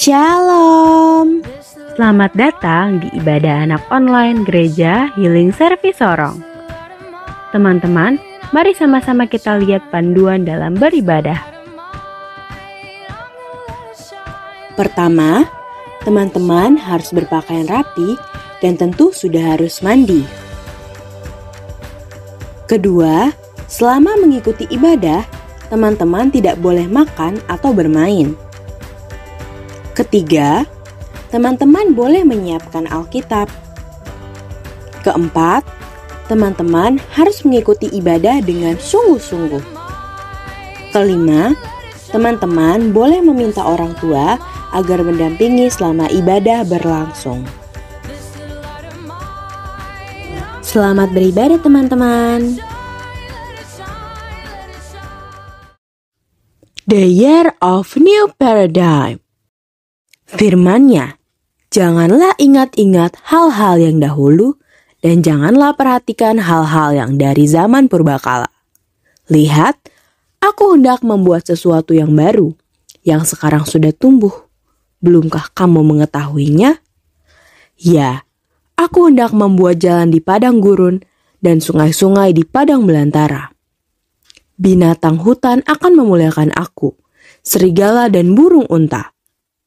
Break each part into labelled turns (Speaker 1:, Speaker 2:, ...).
Speaker 1: Shalom. Selamat datang di ibadah anak online Gereja Healing Service Sorong. Teman-teman, mari sama-sama kita lihat panduan dalam beribadah.
Speaker 2: Pertama, teman-teman harus berpakaian rapi dan tentu sudah harus mandi. Kedua, selama mengikuti ibadah, teman-teman tidak boleh makan atau bermain. Ketiga, teman-teman boleh menyiapkan Alkitab. Keempat, teman-teman harus mengikuti ibadah dengan sungguh-sungguh. Kelima, teman-teman boleh meminta orang tua agar mendampingi selama ibadah berlangsung. Selamat beribadah teman-teman. The Year of New Paradigm. Firman-Nya, janganlah ingat-ingat hal-hal yang dahulu dan janganlah perhatikan hal-hal yang dari zaman purbakala. Lihat, aku hendak membuat sesuatu yang baru, yang sekarang sudah tumbuh. Belumkah kamu mengetahuinya? Ya, aku hendak membuat jalan di padang gurun dan sungai-sungai di padang belantara. Binatang hutan akan memuliakan aku, serigala dan burung unta.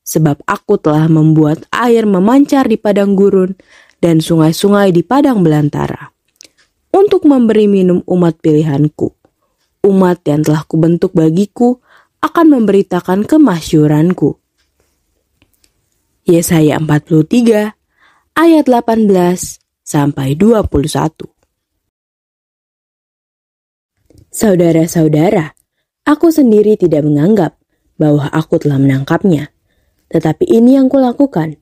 Speaker 2: Sebab aku telah membuat air memancar di padang gurun dan sungai-sungai di padang belantara. Untuk memberi minum umat pilihanku. Umat yang telah kubentuk bagiku akan memberitakan kemasyhuranku. Yesaya 43 ayat 18 sampai 21. Saudara-saudara, aku sendiri tidak menganggap bahwa aku telah menangkapnya. Tetapi ini yang kulakukan.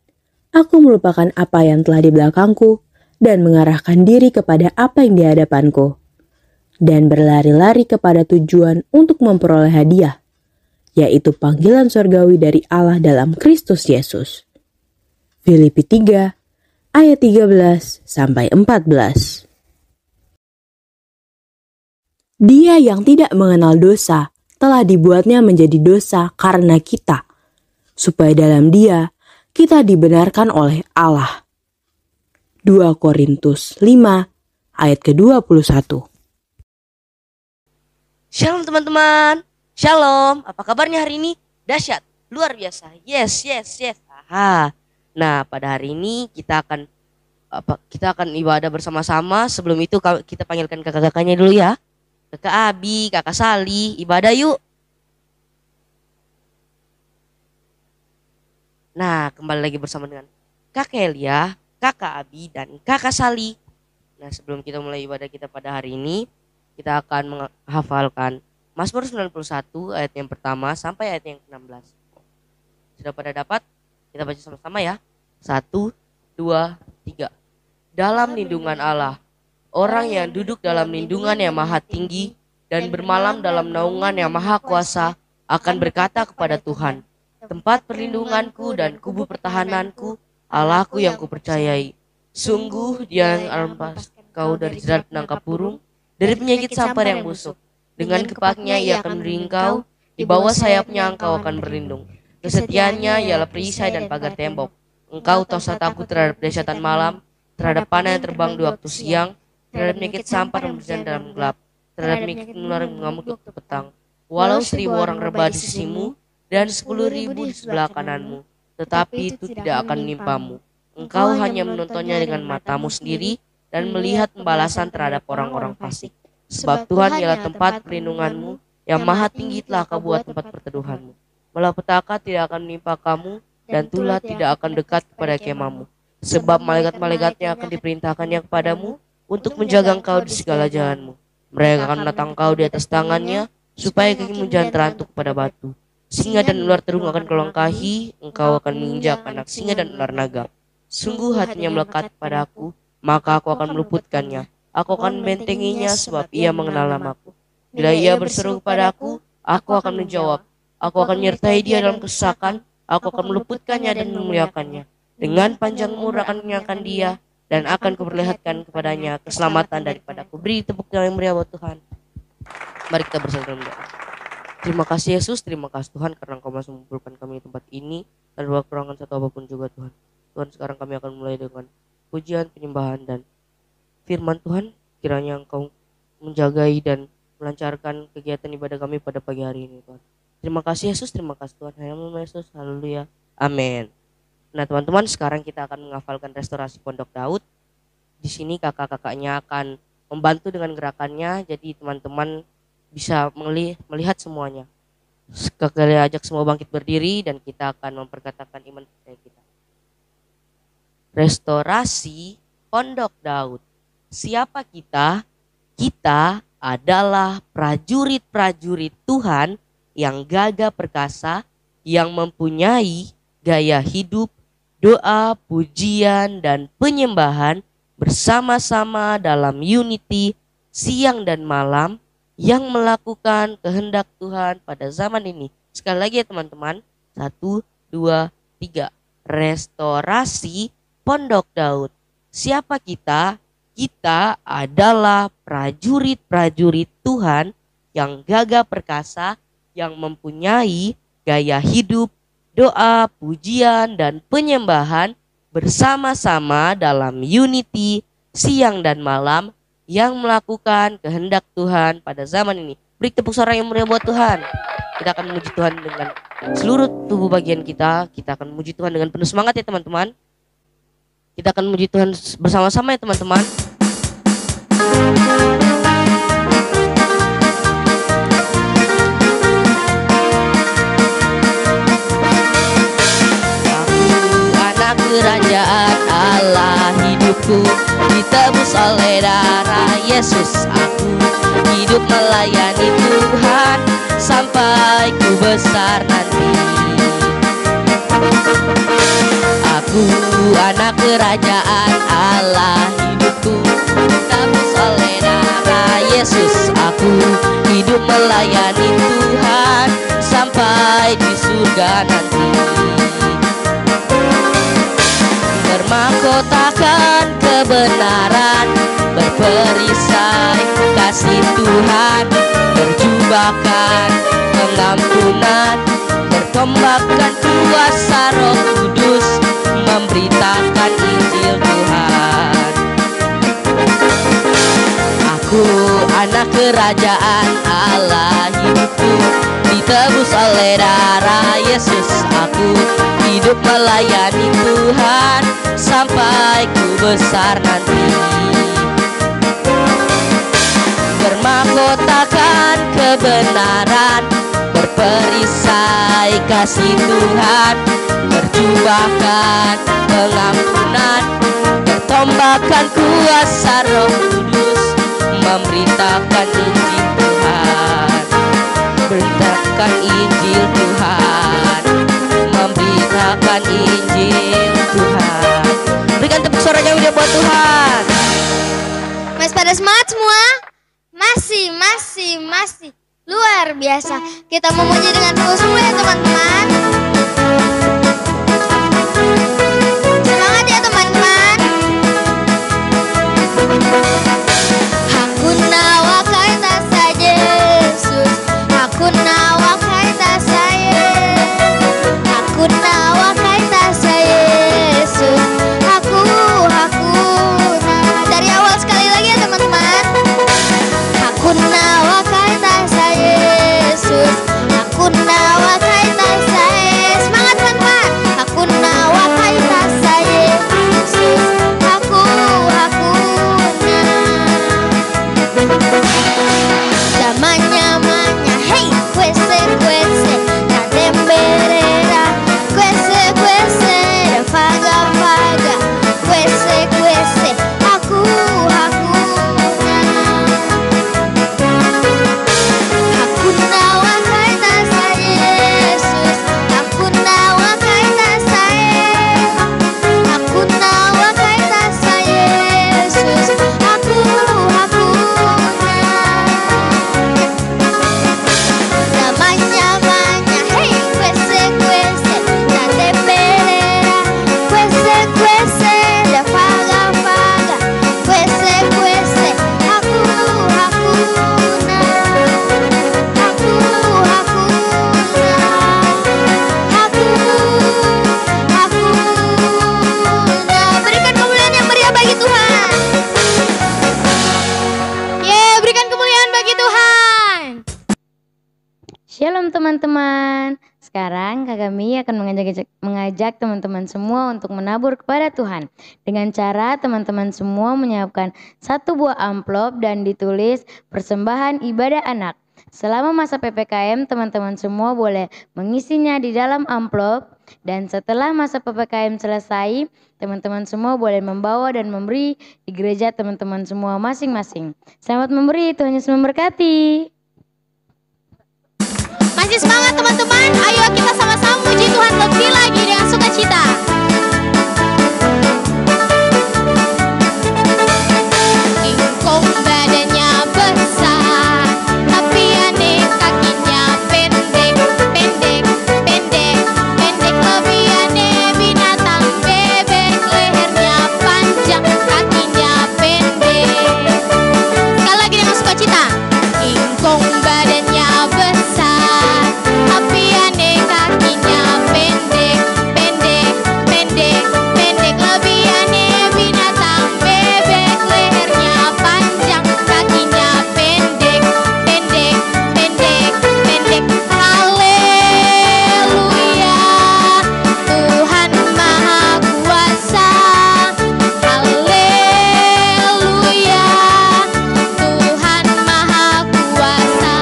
Speaker 2: Aku melupakan apa yang telah di belakangku dan mengarahkan diri kepada apa yang di hadapanku. Dan berlari-lari kepada tujuan untuk memperoleh hadiah, yaitu panggilan surgawi dari Allah dalam Kristus Yesus. Filipi 3 ayat 13 sampai 14. Dia yang tidak mengenal dosa telah dibuatnya menjadi dosa karena kita, supaya dalam Dia kita dibenarkan oleh Allah. 2 Korintus 5 ayat ke-21.
Speaker 3: Shalom teman-teman. Shalom. Apa kabarnya hari ini? Dahsyat, luar biasa. Yes. Aha. Nah, pada hari ini kita akan ibadah bersama-sama. Sebelum itu kita panggilkan kakak-kakaknya dulu ya. Kakak Abi, kakak Sali, ibadah yuk. Nah, kembali lagi bersama dengan kakak Elia, kakak Abi, dan kakak Sali. Nah, sebelum kita mulai ibadah kita pada hari ini, kita akan menghafalkan Mazmur 91 ayat yang pertama sampai ayat yang ke-16. Sudah pada dapat? Kita baca sama-sama ya. 1, 2, 3. Dalam lindungan Allah, orang yang duduk dalam lindungan yang maha tinggi dan bermalam dalam naungan yang maha kuasa akan berkata kepada Tuhan, tempat perlindunganku dan kubu pertahananku, Allahku yang kupercayai. Sungguh Dia yang melepaskan kau dari jerat penangkap burung, dari penyakit sampar yang busuk. Dengan kepaknya Ia akan melindungi kau, di bawah sayapnya engkau akan berlindung. Kesetiaannya ialah perisai dan pagar tembok. Engkau tak usah takut terhadap dahsyatan malam, terhadap panah yang terbang di waktu siang, terhadap penyakit sampar yang berjalan dalam gelap, terhadap penyakit menular yang mengamuk di waktu petang. Walau 1.000 orang rebah di sisimu dan 10.000 di sebelah kananmu, tetapi itu tidak akan menimpamu. Engkau hanya menontonnya dengan matamu sendiri dan melihat pembalasan terhadap orang-orang fasik. Sebab Tuhan ialah tempat perlindunganmu, yang maha tinggi telah kau buat tempat perteduhanmu. Malapetaka tidak akan menimpa kamu, dan tulah tidak akan dekat kepada kemahmu. Sebab malaikat-malaikatnya akan diperintahkannya kepadamu untuk menjaga engkau di segala jalanmu. Mereka akan menatang engkau di atas tangannya, supaya kakimu jangan terantuk pada batu. Singa dan ular terung akan kau langkahi, engkau akan menginjak anak singa dan ular naga. Sungguh hatinya melekat padaku, maka aku akan meluputkannya. Aku akan membentenginya sebab ia mengenal namaku. Bila ia berseru kepadaku, aku akan menjawab. Aku akan menyertai dia dalam kesesakan, aku akan meluputkannya dan memuliakannya. Dengan panjang umur akan menyenangkan dia, dan akan kuperlihatkan kepadanya keselamatan daripadaku. Beri tepuk tangan yang meriah buat Tuhan. Mari kita bersatu dalam doa. Terima kasih Yesus, terima kasih Tuhan karena Engkau masih mengumpulkan kami di tempat ini. tanpa kekurangan satu apapun juga Tuhan. Tuhan, sekarang kami akan mulai dengan pujian, penyembahan, dan firman Tuhan. Kiranya Engkau menjagai dan melancarkan kegiatan ibadah kami pada pagi hari ini Tuhan. Terima kasih Yesus, terima kasih Tuhan. Haleluya Yesus, haleluya, amin. Nah teman-teman, sekarang kita akan menghafalkan restorasi Pondok Daud. Di sini kakak-kakaknya akan membantu dengan gerakannya, jadi teman-teman bisa melihat semuanya. Sekali ajak semua bangkit berdiri dan kita akan memperkatakan iman kita. Restorasi Pondok Daud. Siapa kita? Kita adalah prajurit-prajurit Tuhan yang gagah perkasa, yang mempunyai gaya hidup, doa, pujian, dan penyembahan bersama-sama dalam unity siang dan malam, yang melakukan kehendak Tuhan pada zaman ini. Sekali lagi ya teman-teman, 1, 2, 3. Restorasi Pondok Daud. Siapa kita? Kita adalah prajurit-prajurit Tuhan yang gagah perkasa, yang mempunyai gaya hidup, doa, pujian, dan penyembahan bersama-sama dalam unity siang dan malam, yang melakukan kehendak Tuhan pada zaman ini. Beri tepuk suara yang meriah buat Tuhan. Kita akan memuji Tuhan dengan seluruh tubuh bagian kita. Kita akan memuji Tuhan dengan penuh semangat ya teman-teman. Kita akan memuji Tuhan bersama-sama ya teman-teman. Kerajaan Allah hidupku ditebus oleh darah Yesus. Aku hidup melayani Tuhan sampai ku besar nanti. Aku anak kerajaan Allah hidupku ditebus oleh darah Yesus. Aku hidup melayani Tuhan sampai di surga nanti. Bermahkotakan kebenaran, berperisai kasih Tuhan, berjubahkan pengampunan, bertombakkan kuasa Roh Kudus, memberitakan Injil Tuhan. Aku anak kerajaan Allah, hidupku ditebus oleh darah Yesus. Aku hidup melayani Tuhan sampai ku besar nanti. Bermahkotakan kebenaran, berperisai kasih Tuhan, berjubahkan pengampunan, bertombakkan kuasa Roh Kudus, memberitakan Injil Tuhan. Beritakan Injil Tuhan, memberitakan Injil Tuhan. Berikan tepuk suaranya udah buat Tuhan.
Speaker 4: Mas pada semangat semua? Masih luar biasa. Kita memuji dengan penuh sungguh ya teman-teman. Semangat ya teman-teman. Hakuna wa kaita sa Yesus, hakuna wa kaita sa Yesus, hakuna wa kaita sa Yesus, hakuna. Dari awal sekali lagi ya teman-teman. Hakuna wa kaita sa Yesus, hakuna wa kaita sa
Speaker 5: Shalom teman-teman. Sekarang Kakak Mi akan mengajak teman-teman semua untuk menabur kepada Tuhan. Dengan cara teman-teman semua menyiapkan satu buah amplop dan ditulis persembahan ibadah anak. Selama masa PPKM teman-teman semua boleh mengisinya di dalam amplop. Dan setelah masa PPKM selesai, teman-teman semua boleh membawa dan memberi di gereja teman-teman semua masing-masing. Selamat memberi, Tuhan Yesus memberkati.
Speaker 4: Masih semangat teman-teman, ayo kita sama-sama puji Tuhan lebih lagi dengan sukacita. Ingkung badannya besar, tapi aneh kakinya pendek, pendek, pendek, pendek. Lebih aneh binatang bebek, lehernya panjang, kakinya pendek. Sekali lagi dengan sukacita. Ingkung badannya besar, tapi aneh kakinya pendek, pendek, pendek, pendek. Lebih aneh binatang bebek, lehernya panjang, kakinya pendek, pendek, pendek, pendek. Haleluya, Tuhan Maha Kuasa. Haleluya, Tuhan Maha Kuasa.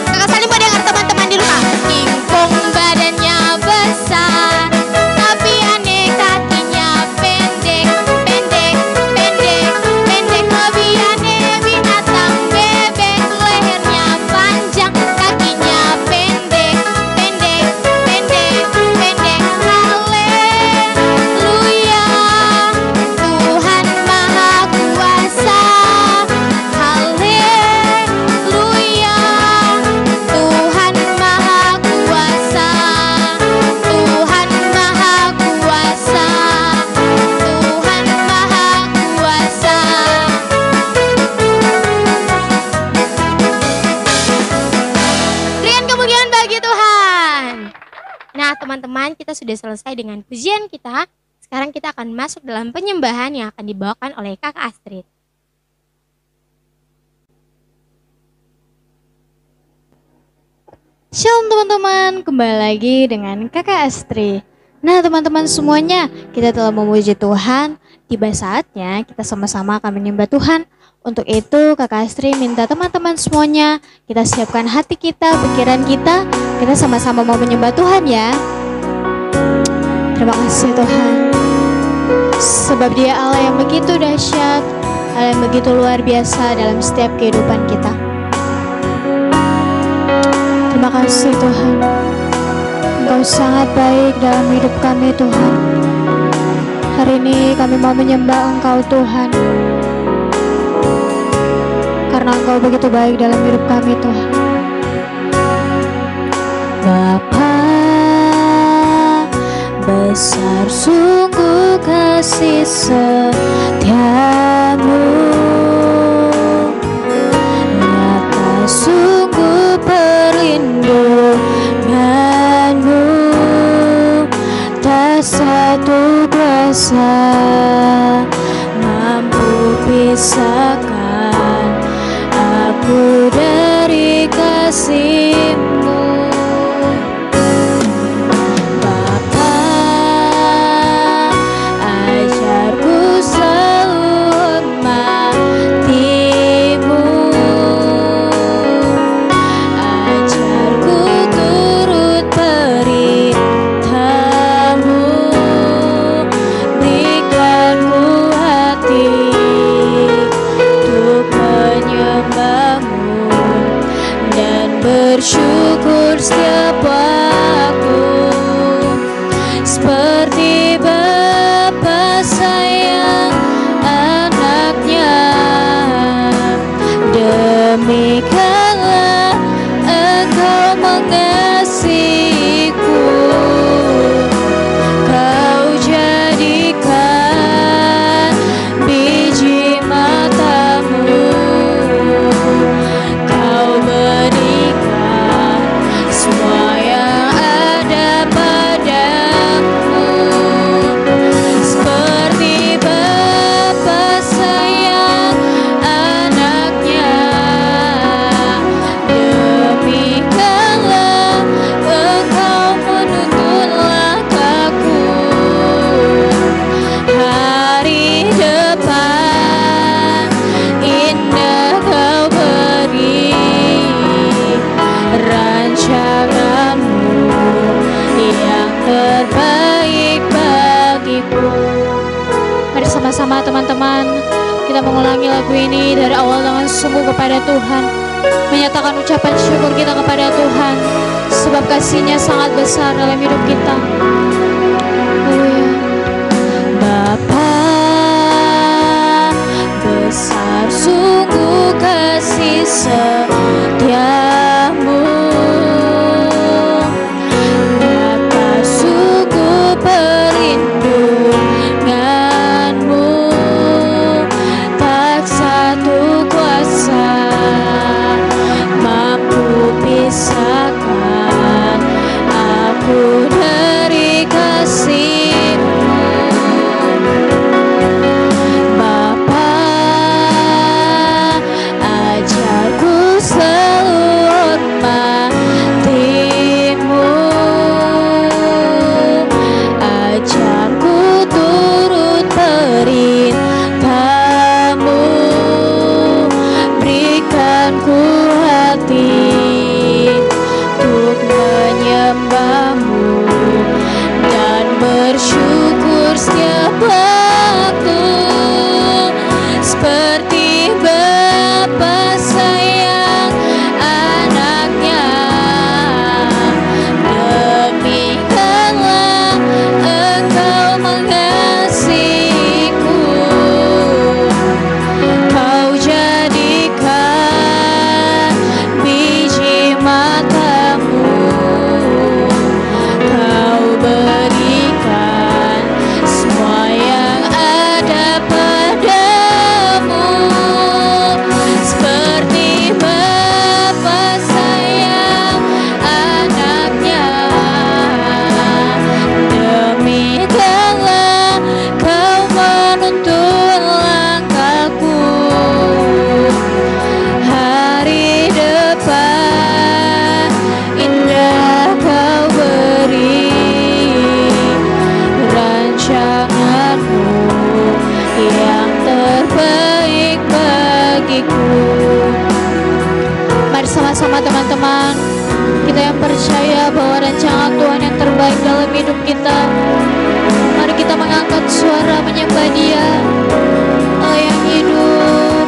Speaker 4: Kakak saling mendengar teman-teman di rumah. Ingkung badannya besar, tapi aneh kakinya pendek, pendek, pendek, pendek. Lebih aneh binatang bebek, lehernya panjang, kakinya pendek, pendek, pendek, pendek. Haleluya, Tuhan Maha Kuasa. Haleluya, Tuhan Maha Kuasa. Tuhan Maha Kuasa. Tuhan Maha Kuasa. Berikan kemuliaan bagi Tuhan. Nah teman-teman, kita sudah selesai dengan pujian kita. Sekarang kita akan masuk dalam penyembahan yang akan dibawakan oleh Kakak Astrid.
Speaker 6: Shalom teman-teman, kembali lagi dengan Kakak Astri. Nah teman-teman semuanya, kita telah memuji Tuhan. Tiba saatnya kita sama-sama akan menyembah Tuhan. Untuk itu Kakak Astri minta teman-teman semuanya, kita siapkan hati kita, pikiran kita sama-sama mau menyembah Tuhan ya. Terima kasih Tuhan, sebab Dia Allah yang begitu dahsyat, Allah yang begitu luar biasa dalam setiap kehidupan kita. Terima kasih Tuhan, Engkau sangat baik dalam hidup kami Tuhan. Hari ini kami mau menyembah Engkau Tuhan, karena Engkau begitu baik dalam hidup kami Tuhan. Bapa, besar sungguh kasih setiamu, nyata sungguh perlindunganmu, tak satu kuasa mampu pisahkan aku dari kasih-Mu. Bapa, ajarku selalu hormati-Mu, ajarku turut perintah-Mu, berikanku hati untuk menyembah-Mu dan bersyukur sama-sama teman-teman, kita mengulangi lagu ini dari awal dengan sungguh kepada Tuhan, menyatakan ucapan syukur kita kepada Tuhan, sebab kasih-Nya sangat besar dalam hidup kita. Haleluya. Bapa, besar sungguh kasih setiamu, nyata sungguh perlindunganmu, tak satu kuasa mampu pisahkan aku dari kasih-Mu. Bapa, ajarku selalu hormati-Mu, ajarku turut perintah-Mu, berikan ku hati untuk menyembah-Mu dan bersyukur setiap waktu, seperti Bapa sayang anaknya, demikianlah Engkau mengasihiku. Kau jadikan biji mata-Mu, Kau berikan semua yang ada padamu, seperti Bapa sayang anaknya, demikianlah Kau menuntun langkahku. Hari depan indah Kau beri, rancangan-Mu yang terbaik bagiku. Mari sama-sama teman-teman, kita yang percaya bahwa rancangan Tuhan yang terbaik dalam hidup kita, mari kita mengangkat suara menyembah Dia, Allah yang hidup.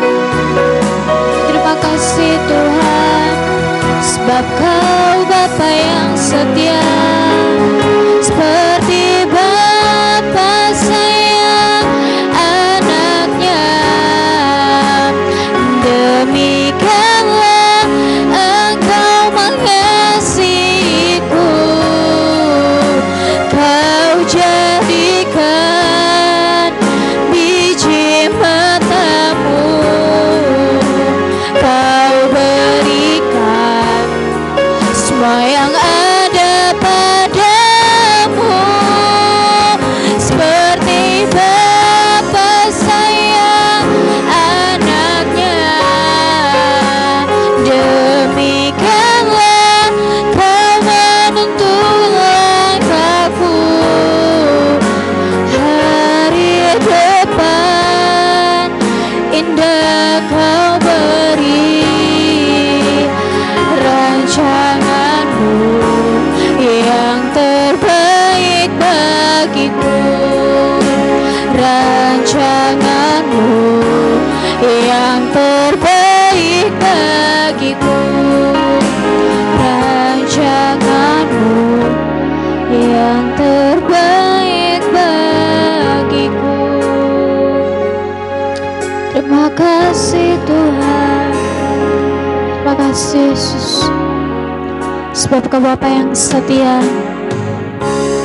Speaker 6: Terima kasih Tuhan, sebab Kau Bapa yang setia, seperti Bapa sayang anaknya, demikianlah Engkau mengasihiku. Kau jadikan biji mata-Mu, Kau berikan semua yang ada padamu, seperti Bapa sayang anaknya, demikianlah Kau menuntun langkahku. Hari depan indah Kau beri, rancangan-Mu yang terbaik bagiku, rancangan-Mu yang terbaik bagiku, rancangan-Mu yang terbaik bagiku. Terima kasih Tuhan, terima kasih Yesus, sebab Kau Bapa yang setia,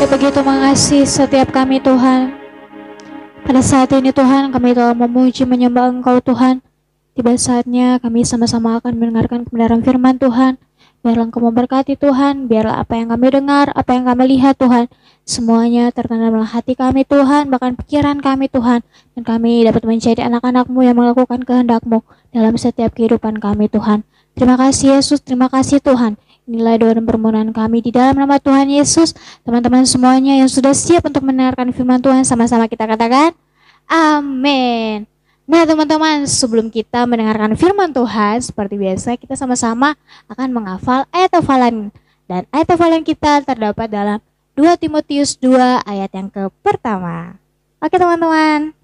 Speaker 6: Kau begitu mengasihi setiap kami Tuhan. Pada saat ini Tuhan, kami telah memuji menyembah Engkau Tuhan. Tiba saatnya kami sama-sama akan mendengarkan kebenaran firman Tuhan. Biarlah Engkau memberkati Tuhan, biarlah apa yang kami dengar, apa yang kami lihat Tuhan, semuanya tertanam dalam hati kami Tuhan, bahkan pikiran kami Tuhan, dan kami dapat menjadi anak-anak-Mu yang melakukan kehendak-Mu dalam setiap kehidupan kami Tuhan. Terima kasih Yesus, terima kasih Tuhan. Inilah doa dan permohonan kami di dalam nama Tuhan Yesus. Teman-teman semuanya yang sudah siap untuk mendengarkan firman Tuhan, sama-sama kita katakan amin. Nah teman-teman, sebelum kita mendengarkan firman Tuhan, seperti biasa kita sama-sama akan menghafal ayat hafalan. Dan ayat hafalan kita terdapat dalam 2 Timotius 2 ayat yang pertama. Oke teman-teman,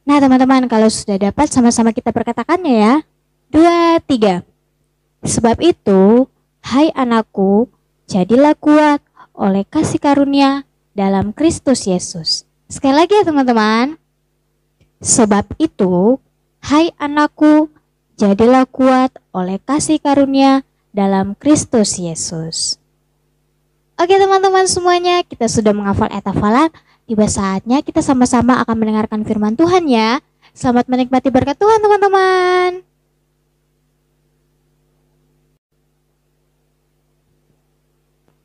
Speaker 6: Nah teman-teman, kalau sudah dapat sama-sama kita perkatakannya ya. 2, 3. Sebab itu, hai anakku, jadilah kuat oleh kasih karunia dalam Kristus Yesus. Sekali lagi ya teman-teman. Sebab itu, hai anakku, jadilah kuat oleh kasih karunia dalam Kristus Yesus. Oke teman-teman semuanya, kita sudah menghafal ayat hafalan. Tiba saatnya kita sama-sama akan mendengarkan firman Tuhan ya. Selamat menikmati berkat Tuhan teman-teman.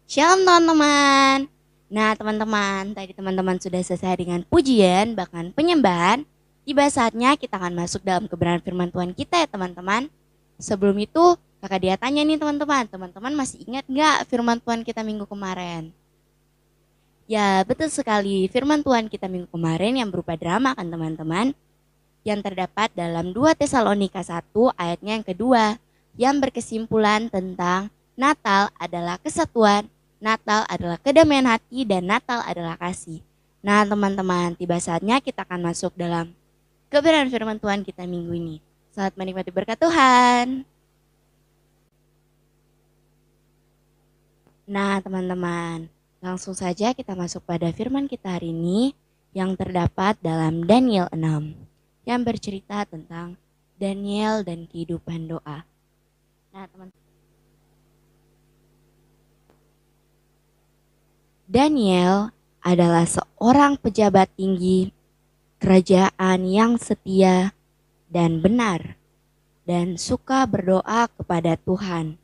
Speaker 7: Shalom teman-teman. Nah teman-teman, tadi teman-teman sudah selesai dengan pujian, bahkan penyembahan. Tiba saatnya kita akan masuk dalam kebenaran firman Tuhan kita ya teman-teman. Sebelum itu, kakak dia tanya nih teman-teman. Teman-teman masih ingat gak firman Tuhan kita minggu kemarin? Ya betul sekali, firman Tuhan kita minggu kemarin yang berupa drama kan teman-teman. Yang terdapat dalam 2 Tesalonika 1 ayatnya yang kedua. Yang berkesimpulan tentang Natal adalah kesatuan, Natal adalah kedamaian hati, dan Natal adalah kasih. Nah teman-teman, tiba saatnya kita akan masuk dalam kebenaran firman Tuhan kita minggu ini. Selamat menikmati berkat Tuhan. Nah teman-teman, langsung saja kita masuk pada firman kita hari ini yang terdapat dalam Daniel 6 yang bercerita tentang Daniel dan kehidupan doa. Nah teman-teman, Daniel adalah seorang pejabat tinggi kerajaan yang setia dan benar dan suka berdoa kepada Tuhan.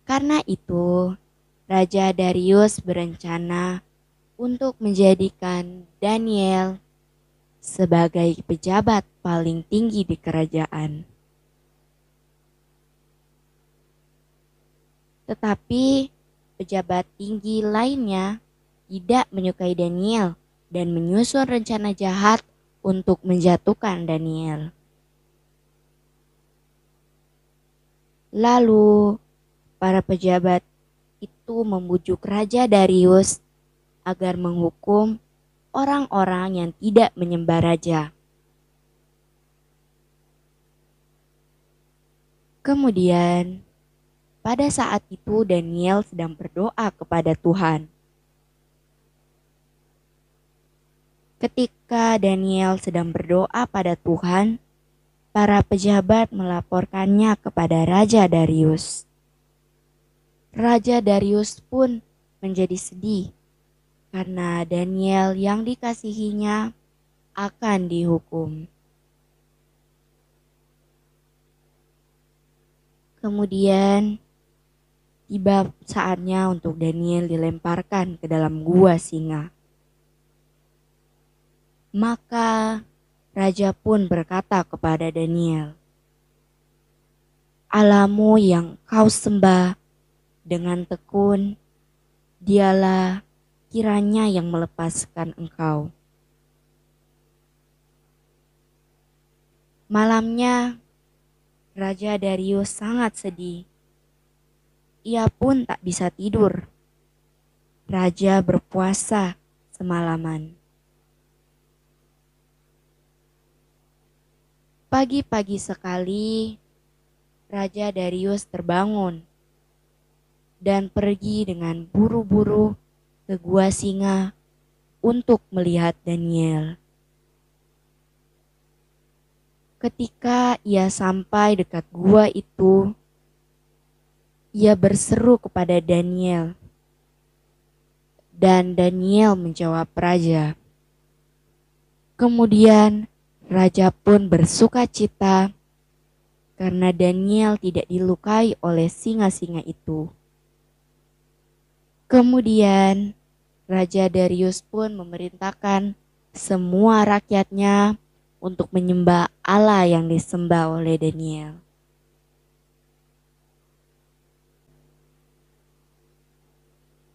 Speaker 7: Karena itu, Raja Darius berencana untuk menjadikan Daniel sebagai pejabat paling tinggi di kerajaan. Tetapi pejabat tinggi lainnya tidak menyukai Daniel dan menyusun rencana jahat untuk menjatuhkan Daniel. Lalu, para pejabat itu membujuk Raja Darius agar menghukum orang-orang yang tidak menyembah raja. Kemudian, pada saat itu Daniel sedang berdoa kepada Tuhan. Ketika Daniel sedang berdoa pada Tuhan, para pejabat melaporkannya kepada Raja Darius. Raja Darius pun menjadi sedih karena Daniel yang dikasihinya akan dihukum. Kemudian tiba saatnya untuk Daniel dilemparkan ke dalam gua singa. Maka raja pun berkata kepada Daniel, "Allahmu yang kau sembah dengan tekun, dialah kiranya yang melepaskan engkau." Malamnya, Raja Darius sangat sedih. Ia pun tak bisa tidur. Raja berpuasa semalaman. Pagi-pagi sekali, Raja Darius terbangun dan pergi dengan buru-buru ke gua singa untuk melihat Daniel. Ketika ia sampai dekat gua itu, ia berseru kepada Daniel. Dan Daniel menjawab raja. Kemudian raja pun bersuka cita karena Daniel tidak dilukai oleh singa-singa itu. Kemudian Raja Darius pun memerintahkan semua rakyatnya untuk menyembah Allah yang disembah oleh Daniel.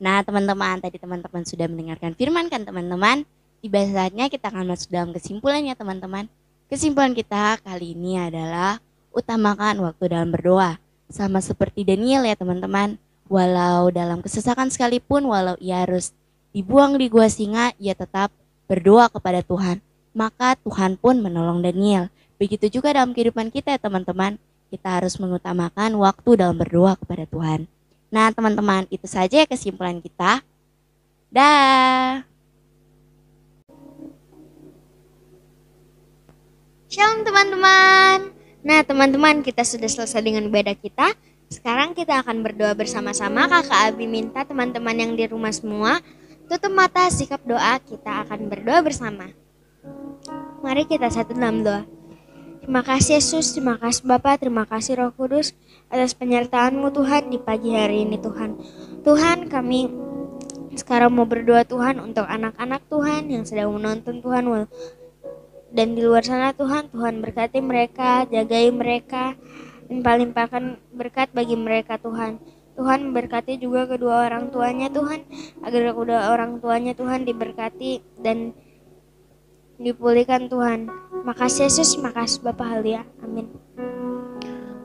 Speaker 7: Nah teman-teman, tadi teman-teman sudah mendengarkan firman kan teman-teman? Tiba saatnya kita akan masuk dalam kesimpulannya teman-teman. Kesimpulan kita kali ini adalah utamakan waktu dalam berdoa. Sama seperti Daniel ya teman-teman. Walau dalam kesesakan sekalipun, walau ia harus dibuang di gua singa, ia tetap berdoa kepada Tuhan. maka Tuhan pun menolong Daniel. Begitu juga dalam kehidupan kita ya teman-teman. Kita harus mengutamakan waktu dalam berdoa kepada Tuhan. Nah teman-teman, itu saja kesimpulan kita. Dah.
Speaker 4: Shalom teman-teman. Nah teman-teman, kita sudah selesai dengan ibadah kita. Sekarang kita akan berdoa bersama-sama. Kakak Abi minta teman-teman yang di rumah semua tutup mata, sikap doa. Kita akan berdoa bersama. Mari kita satu dalam doa. Terima kasih Yesus, terima kasih Bapa, terima kasih Roh Kudus atas penyertaan-Mu Tuhan di pagi hari ini Tuhan. Tuhan, kami sekarang mau berdoa Tuhan untuk anak-anak Tuhan yang sedang menonton Tuhan. Dan di luar sana Tuhan, Tuhan berkati mereka, jagai mereka, dan limpahkan berkat bagi mereka Tuhan. Tuhan memberkati juga kedua orang tuanya Tuhan, agar kedua orang tuanya Tuhan diberkati dan dipulihkan Tuhan. Makasih Yesus, makasih Bapak Halia. Amin.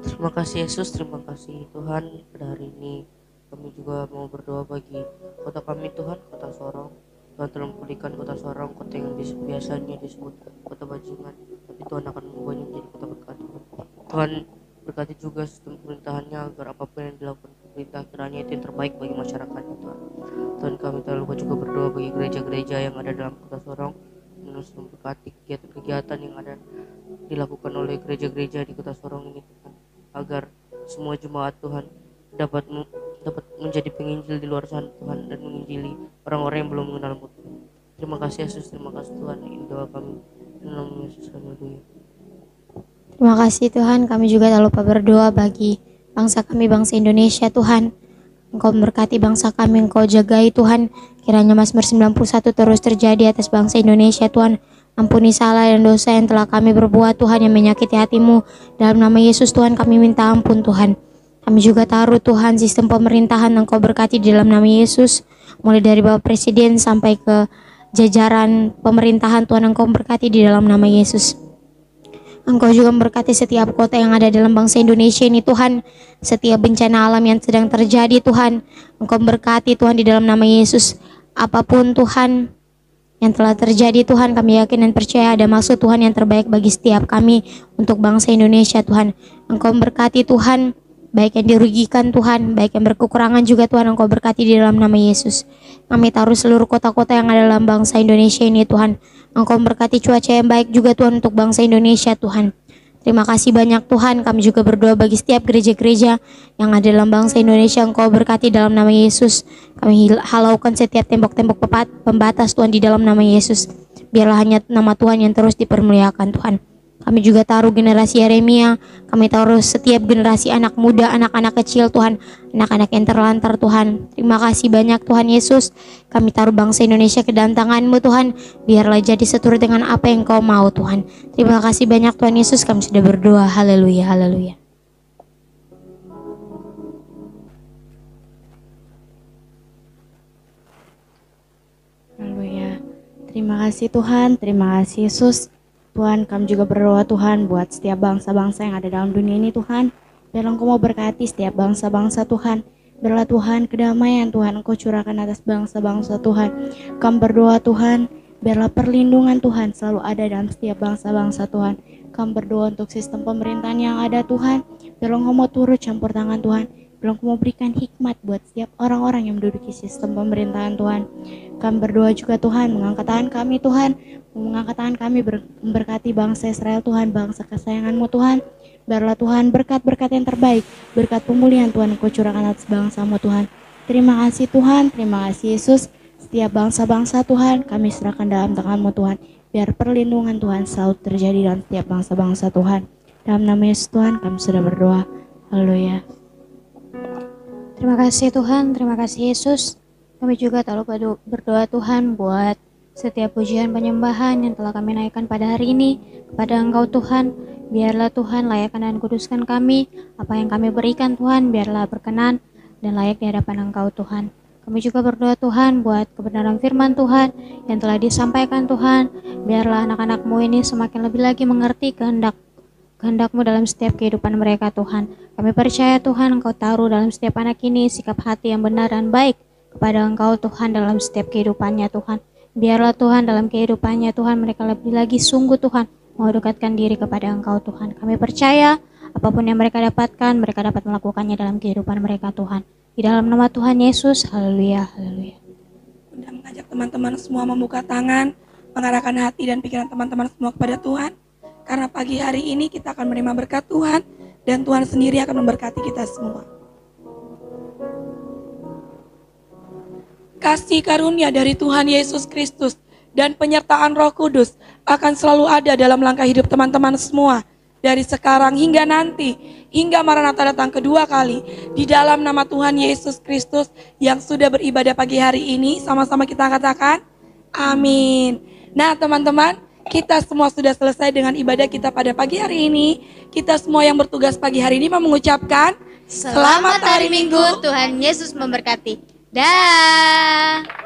Speaker 3: Terima kasih Yesus, terima kasih Tuhan. Pada hari ini kami juga mau berdoa bagi kota kami Tuhan, kota Sorong. Tuhan telah memulihkan kota Sorong, kota yang biasanya disebut kota bajingan, tapi Tuhan akan mengubahnya menjadi kota berkat Tuhan. Tuhan berkati juga sistem pemerintahannya agar apapun yang dilakukan pemerintah kiranya itu yang terbaik bagi masyarakatnya Tuhan. Tuhan, kami tak lupa juga berdoa bagi gereja-gereja yang ada dalam kota Sorong, terus memberkati kegiatan-kegiatan yang ada dilakukan oleh gereja-gereja di kota Sorong ini Tuhan, agar semua jemaat Tuhan dapat menjadi penginjil di luar sana Tuhan, dan menginjili orang-orang yang belum mengenal-Mu Tuhan. Terima kasih Yesus, terima kasih Tuhan. Ini doa kami dalam nama Yesus. Haleluya.
Speaker 6: Terima kasih Tuhan, kami juga tak lupa berdoa bagi bangsa kami, bangsa Indonesia Tuhan. Engkau memberkati bangsa kami, Engkau jagai Tuhan. Kiranya Mazmur 91 terus terjadi atas bangsa Indonesia Tuhan. Ampuni salah dan dosa yang telah kami berbuat Tuhan, yang menyakiti hati-Mu. Dalam nama Yesus Tuhan kami minta ampun Tuhan. Kami juga taruh Tuhan sistem pemerintahan, Engkau berkati di dalam nama Yesus. Mulai dari Bapak Presiden sampai ke jajaran pemerintahan Tuhan, Engkau berkati di dalam nama Yesus. Engkau juga memberkati setiap kota yang ada dalam bangsa Indonesia ini Tuhan. Setiap bencana alam yang sedang terjadi Tuhan, Engkau memberkati Tuhan di dalam nama Yesus. Apapun Tuhan yang telah terjadi Tuhan, kami yakin dan percaya ada maksud Tuhan yang terbaik bagi setiap kami untuk bangsa Indonesia Tuhan. Engkau memberkati Tuhan, baik yang dirugikan Tuhan, baik yang berkekurangan juga Tuhan, Engkau berkati di dalam nama Yesus. Kami taruh seluruh kota-kota yang ada dalam bangsa Indonesia ini Tuhan. Engkau memberkati cuaca yang baik juga Tuhan untuk bangsa Indonesia Tuhan. Terima kasih banyak Tuhan. Kami juga berdoa bagi setiap gereja-gereja yang ada dalam bangsa Indonesia. Engkau berkati dalam nama Yesus. Kami halaukan setiap tembok-tembok pembatas Tuhan di dalam nama Yesus. Biarlah hanya nama Tuhan yang terus dipermuliakan Tuhan. Kami juga taruh generasi Yeremia, kami taruh setiap generasi anak muda, anak-anak kecil Tuhan, anak-anak yang terlantar Tuhan. Terima kasih banyak Tuhan Yesus. Kami taruh bangsa Indonesia ke dalam tangan-Mu Tuhan, biarlah jadi seturut dengan apa yang Kau mau Tuhan. Terima kasih banyak Tuhan Yesus, kami sudah berdoa. Haleluya, haleluya. Haleluya. Terima kasih Tuhan, terima kasih Yesus. Tuhan, kami juga berdoa Tuhan buat setiap bangsa-bangsa yang ada dalam dunia ini Tuhan. Biarlah Engkau mau berkati setiap bangsa-bangsa Tuhan. Biarlah Tuhan kedamaian Tuhan Engkau curahkan atas bangsa-bangsa Tuhan. Kami berdoa Tuhan, biarlah perlindungan Tuhan selalu ada dalam setiap bangsa-bangsa Tuhan. Kami berdoa untuk sistem pemerintahan yang ada Tuhan. Biarlah Engkau mau turut campur tangan Tuhan. Biarlah Engkau mau berikan hikmat buat setiap orang-orang yang menduduki sistem pemerintahan Tuhan. Kami berdoa juga Tuhan, mengangkat tangan kami Tuhan, mengangkat tangan kami memberkati bangsa Israel Tuhan, bangsa kesayangan-Mu Tuhan. Biarlah Tuhan berkat-berkat yang terbaik, berkat pemulihan Tuhan Engkau curahkan atas bangsa-Mu Tuhan. Terima kasih Tuhan, terima kasih Yesus. Setiap bangsa-bangsa Tuhan kami serahkan dalam tangan-Mu Tuhan. Biar perlindungan Tuhan selalu terjadi dalam setiap bangsa-bangsa Tuhan. Dalam nama Yesus Tuhan kami sudah berdoa. Haleluya. Terima kasih Tuhan, terima kasih Yesus. Kami juga tak lupa berdoa Tuhan buat setiap pujian penyembahan yang telah kami naikkan pada hari ini kepada Engkau Tuhan. Biarlah Tuhan layakkan dan kuduskan kami. Apa yang kami berikan Tuhan biarlah berkenan dan layak di hadapan Engkau Tuhan. Kami juga berdoa Tuhan buat kebenaran firman Tuhan yang telah disampaikan Tuhan. Biarlah anak-anak-Mu ini semakin lebih lagi mengerti kehendak-Mu dalam setiap kehidupan mereka Tuhan. Kami percaya Tuhan Engkau taruh dalam setiap anak ini sikap hati yang benar dan baik kepada Engkau Tuhan dalam setiap kehidupannya Tuhan. Biarlah Tuhan dalam kehidupannya Tuhan mereka lebih lagi sungguh Tuhan mau dekatkan diri kepada Engkau Tuhan. Kami percaya apapun yang mereka dapatkan, mereka dapat melakukannya dalam kehidupan mereka Tuhan. Di dalam nama Tuhan Yesus, haleluya, haleluya.
Speaker 8: Bunda mengajak teman-teman semua membuka tangan, mengarahkan hati dan pikiran teman-teman semua kepada Tuhan. Karena pagi hari ini kita akan menerima berkat Tuhan dan Tuhan sendiri akan memberkati kita semua. Kasih karunia dari Tuhan Yesus Kristus dan penyertaan Roh Kudus akan selalu ada dalam langkah hidup teman-teman semua. Dari sekarang hingga nanti, hingga Maranatha datang kedua kali. Di dalam nama Tuhan Yesus Kristus yang sudah beribadah pagi hari ini, sama-sama kita katakan, amin. Nah teman-teman, kita semua sudah selesai dengan ibadah kita pada pagi hari ini. Kita semua yang bertugas pagi hari ini mau mengucapkan
Speaker 4: Selamat hari Minggu, Tuhan Yesus memberkati. Dah.